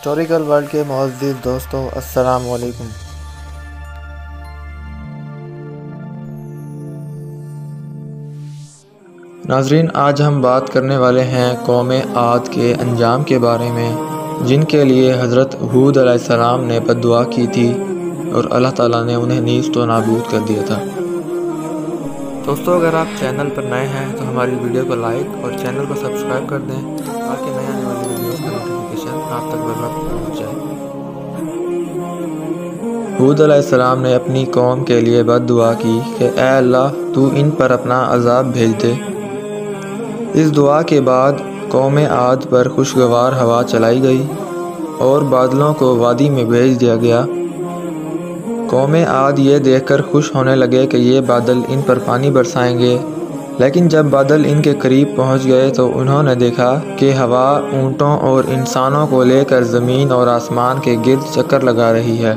Historical world کے معزز دوستو، السلام علیکم۔ ناظرین، آج ہم بات کرنے والے ہیں قوم عاد کے انجام کے بارے میں، جن کے لیے حضرت ہود علیہ السلام نے بد دعا کی تھی اور اللہ تعالیٰ نے انہیں نیست و نابود کر دیا تھا۔ دوستو، اگر آپ چینل پر نئے ہیں تو ہماری ویڈیو کو لائک اور چینل کو سبسکرائب کر دیں تاکہ نئے آنے والی ویڈیوز کا نوٹیفیکیشن آپ تک بروقت پہنچ جائے۔ ہود علیہ السلام نے اپنی قوم کے لیے بد دعا کی کہ اے اللہ، تو ان پر اپنا عذاب بھیج دے۔ اس دعا کے بعد قوم عاد پر خوشگوار ہوا چلائی گئی اور بادلوں کو وادی میں بھیج دیا گیا۔ قوم عاد یہ دیکھ کر خوش ہونے لگے کہ یہ بادل ان پر پانی برسائیں گے، لیکن جب بادل ان کے قریب پہنچ گئے تو انہوں نے دیکھا کہ ہوا اونٹوں اور انسانوں کو لے کر زمین اور آسمان کے گرد چکر لگا رہی ہے۔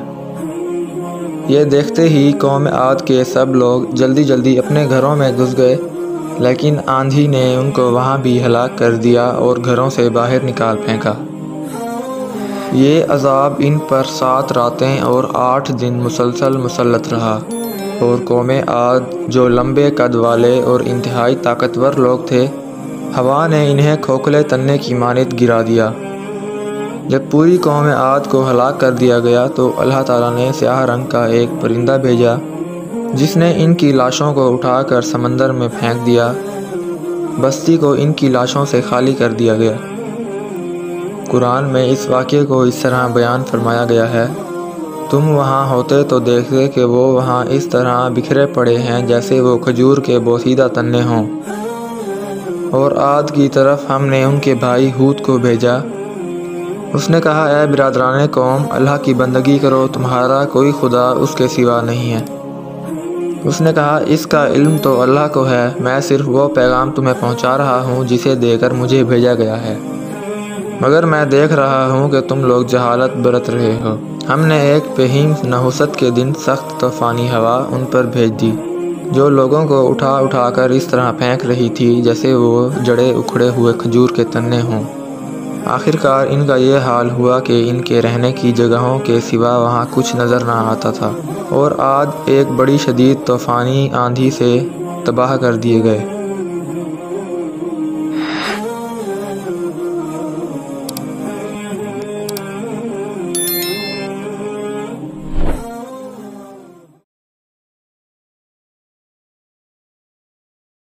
یہ دیکھتے ہی قوم عاد کے سب لوگ جلدی جلدی اپنے گھروں میں گھس گئے، لیکن آندھی نے ان کو وہاں بھی ہلاک کر دیا اور گھروں سے باہر نکال پھینکا۔ یہ عذاب ان پر 7 راتیں اور 8 دن مسلسل مسلط رہا، اور قوم عاد جو لمبے قد والے اور انتہائی طاقتور لوگ تھے، ہوا نے انہیں کھوکھلے تنے کی مانند گرا دیا۔ جب پوری قوم عاد کو ہلاک کر دیا گیا تو اللہ تعالیٰ نے سیاہ رنگ کا ایک پرندہ بھیجا جس نے ان کی لاشوں کو اٹھا کر سمندر میں پھینک دیا۔ بستی کو ان کی لاشوں سے خالی کر دیا گیا۔ قرآن میں اس واقعے کو اس طرح بیان فرمایا گیا ہے: تم وہاں ہوتے تو دیکھتے کہ وہ وہاں اس طرح بکھرے پڑے ہیں جیسے وہ کھجور کے بوسیدہ تنے ہوں۔ اور عاد کی طرف ہم نے ان کے بھائی ہود کو بھیجا۔ اس نے کہا، اے برادران قوم، اللہ کی بندگی کرو، تمہارا کوئی خدا اس کے سوا نہیں ہے۔ اس نے کہا، اس کا علم تو اللہ کو ہے، میں صرف وہ پیغام تمہیں پہنچا رہا ہوں جسے دے کر مجھے بھیجا گیا ہے، مگر میں دیکھ رہا ہوں کہ تم لوگ جہالت برت رہے ہو۔ ہم نے ایک فہیم نحوست کے دن سخت طوفانی ہوا ان پر بھیج دی جو لوگوں کو اٹھا اٹھا کر اس طرح پھینک رہی تھی جیسے وہ جڑے اکھڑے ہوئے کھجور کے تنے ہوں۔ آخر کار ان کا یہ حال ہوا کہ ان کے رہنے کی جگہوں کے سوا وہاں کچھ نظر نہ آتا تھا، اور عاد ایک بڑی شدید طوفانی آندھی سے تباہ کر دیے گئے۔